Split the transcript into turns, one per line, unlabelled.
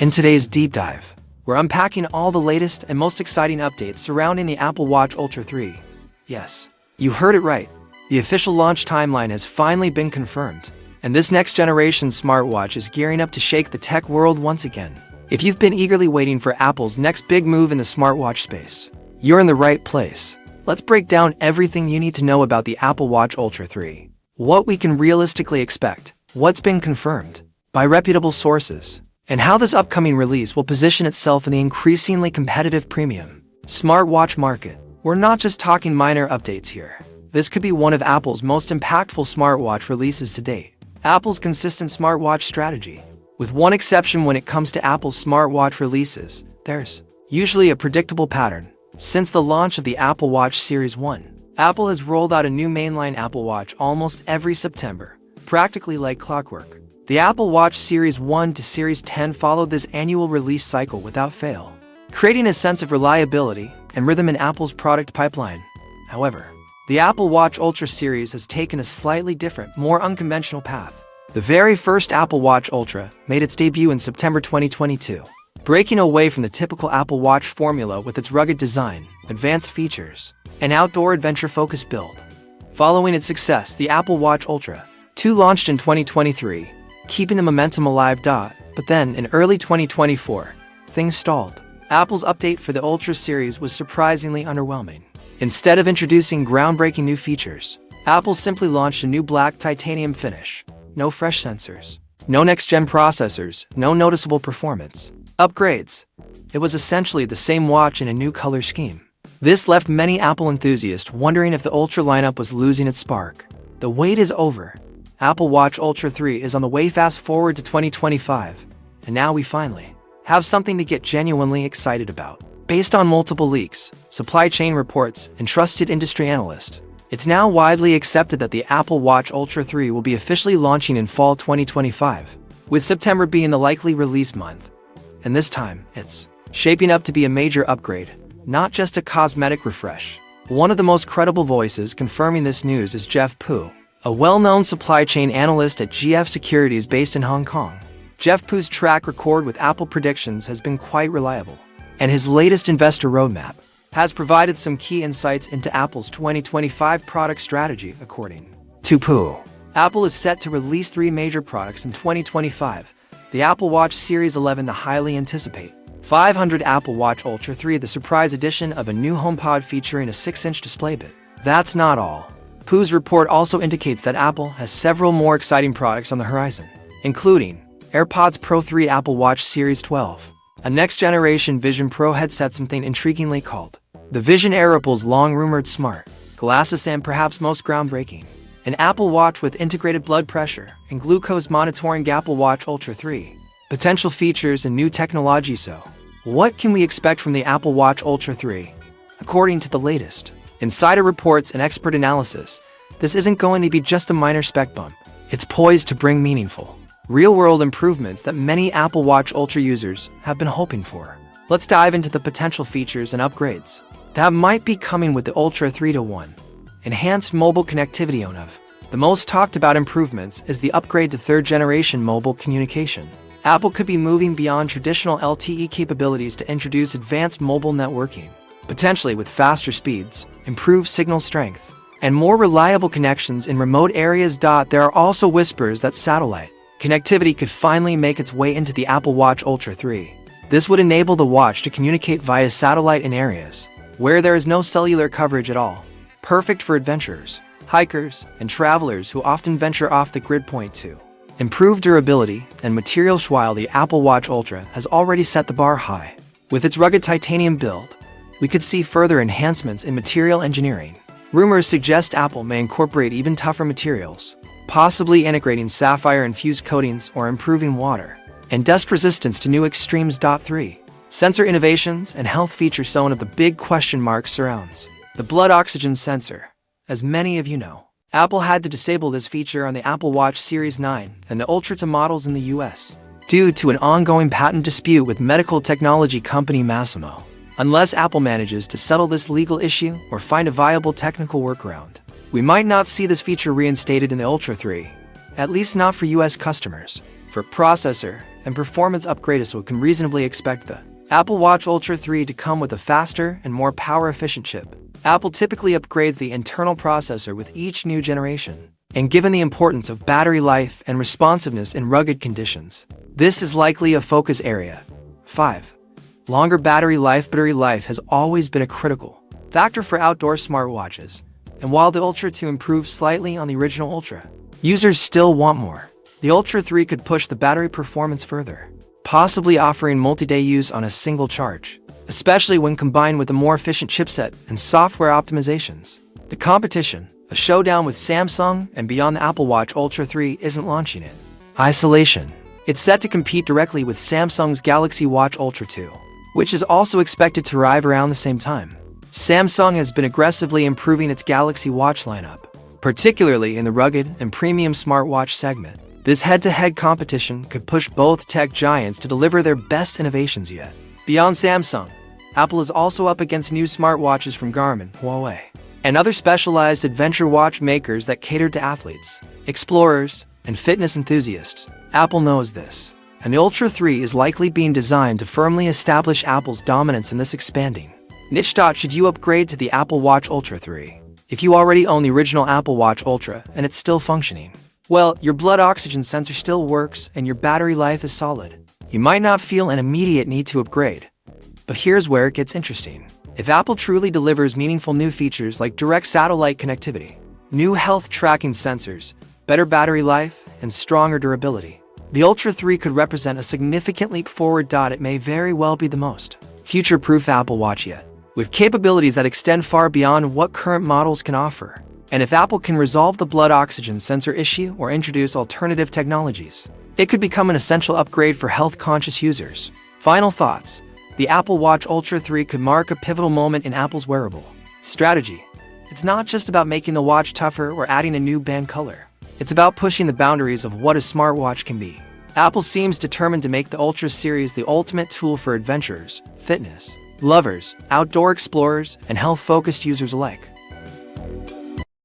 In today's deep dive, we're unpacking all the latest and most exciting updates surrounding the Apple Watch Ultra 3. Yes, you heard it right. The official launch timeline has finally been confirmed, and this next-generation smartwatch is gearing up to shake the tech world once again. If you've been eagerly waiting for Apple's next big move in the smartwatch space, you're in the right place. Let's break down everything you need to know about the Apple Watch Ultra 3. What we can realistically expect, what's been confirmed by reputable sources, and how this upcoming release will position itself in the increasingly competitive premium smartwatch market. We're not just talking minor updates here. This could be one of Apple's most impactful smartwatch releases to date. Apple's consistent smartwatch strategy. With one exception when it comes to Apple's smartwatch releases, there's usually a predictable pattern. Since the launch of the Apple Watch Series 1, Apple has rolled out a new mainline Apple Watch almost every September, practically like clockwork. The Apple Watch Series 1 to Series 10 followed this annual release cycle without fail, creating a sense of reliability and rhythm in Apple's product pipeline. However, the Apple Watch Ultra series has taken a slightly different, more unconventional path. The very first Apple Watch Ultra made its debut in September 2022, breaking away from the typical Apple Watch formula with its rugged design, advanced features, and outdoor adventure-focused build. Following its success, the Apple Watch Ultra 2 launched in 2023, keeping the momentum alive. But then, in early 2024, things stalled. Apple's update for the Ultra series was surprisingly underwhelming. Instead of introducing groundbreaking new features, Apple simply launched a new black titanium finish. No fresh sensors, no next-gen processors, no noticeable performance upgrades. It was essentially the same watch in a new color scheme. This left many Apple enthusiasts wondering if the Ultra lineup was losing its spark. The wait is over. Apple Watch Ultra 3 is on the way. Fast forward to 2025, and now we finally have something to get genuinely excited about. Based on multiple leaks, supply chain reports, and trusted industry analysts, it's now widely accepted that the Apple Watch Ultra 3 will be officially launching in fall 2025, with September being the likely release month. And this time, it's shaping up to be a major upgrade, not just a cosmetic refresh. One of the most credible voices confirming this news is Jeff Pu, a well-known supply chain analyst at GF Securities based in Hong Kong. Jeff Pu's track record with Apple predictions has been quite reliable, and his latest investor roadmap has provided some key insights into Apple's 2025 product strategy. According to Pu, Apple is set to release 3 major products in 2025. The Apple Watch Series 11, the highly anticipated 500 Apple Watch Ultra 3, the surprise edition of a new HomePod featuring a 6-inch display bit. That's not all. Pu's report also indicates that Apple has several more exciting products on the horizon, including AirPods Pro 3, Apple Watch Series 12, a next-generation Vision Pro headset, something intriguingly called the Vision Air, Apple's long-rumored smart glasses, and perhaps most groundbreaking, an Apple Watch with integrated blood pressure and glucose monitoring. Apple Watch Ultra 3, potential features and new technology. So, what can we expect from the Apple Watch Ultra 3? According to the latest insider reports and expert analysis, this isn't going to be just a minor spec bump. It's poised to bring meaningful, real-world improvements that many Apple Watch Ultra users have been hoping for. Let's dive into the potential features and upgrades that might be coming with the Ultra 3. 1. Enhanced mobile connectivity. One of the most talked about improvements is the upgrade to 3rd-generation mobile communication. Apple could be moving beyond traditional LTE capabilities to introduce advanced mobile networking, potentially with faster speeds, improved signal strength, and more reliable connections in remote areas. There are also whispers that satellite connectivity could finally make its way into the Apple Watch Ultra 3. This would enable the watch to communicate via satellite in areas where there is no cellular coverage at all, perfect for adventurers, hikers, and travelers who often venture off the grid. Point 2. Improved durability and materials. While the Apple Watch Ultra has already set the bar high with its rugged titanium build, we could see further enhancements in material engineering. Rumors suggest Apple may incorporate even tougher materials, possibly integrating sapphire-infused coatings or improving water and dust resistance to new extremes. 3. Sensor innovations and health features. So one of the big question marks surrounds the blood oxygen sensor. As many of you know, Apple had to disable this feature on the Apple Watch Series 9 and the Ultra 2 models in the US, due to an ongoing patent dispute with medical technology company Masimo. Unless Apple manages to settle this legal issue or find a viable technical workaround, we might not see this feature reinstated in the Ultra 3, at least not for US customers. For processor and performance upgrade, so we can reasonably expect the Apple Watch Ultra 3 to come with a faster and more power-efficient chip. Apple typically upgrades the internal processor with each new generation, and given the importance of battery life and responsiveness in rugged conditions, this is likely a focus area. 5. Longer battery life. Battery life has always been a critical factor for outdoor smartwatches, and while the Ultra 2 improved slightly on the original Ultra, users still want more. The Ultra 3 could push the battery performance further, possibly offering multi-day use on a single charge, especially when combined with a more efficient chipset and software optimizations. The competition, a showdown with Samsung and beyond the Apple Watch Ultra 3, isn't launching it. Isolation. It's set to compete directly with Samsung's Galaxy Watch Ultra 2, which is also expected to arrive around the same time. Samsung has been aggressively improving its Galaxy Watch lineup, particularly in the rugged and premium smartwatch segment. This head-to-head competition could push both tech giants to deliver their best innovations yet. Beyond Samsung, Apple is also up against new smartwatches from Garmin, Huawei, and other specialized adventure watch makers that cater to athletes, explorers, and fitness enthusiasts. Apple knows this, and the Ultra 3 is likely being designed to firmly establish Apple's dominance in this expanding niche. Should you upgrade to the Apple Watch Ultra 3? If you already own the original Apple Watch Ultra and it's still functioning, well, your blood oxygen sensor still works and your battery life is solid, you might not feel an immediate need to upgrade. But here's where it gets interesting. If Apple truly delivers meaningful new features like direct satellite connectivity, new health tracking sensors, better battery life, and stronger durability, the Ultra 3 could represent a significant leap forward. It may very well be the most future-proof Apple Watch yet, with capabilities that extend far beyond what current models can offer. And if Apple can resolve the blood oxygen sensor issue or introduce alternative technologies, it could become an essential upgrade for health-conscious users. Final thoughts. The Apple Watch Ultra 3 could mark a pivotal moment in Apple's wearable strategy. It's not just about making the watch tougher or adding a new band color. It's about pushing the boundaries of what a smartwatch can be. Apple seems determined to make the Ultra series the ultimate tool for adventurers, fitness lovers, outdoor explorers, and health-focused users alike.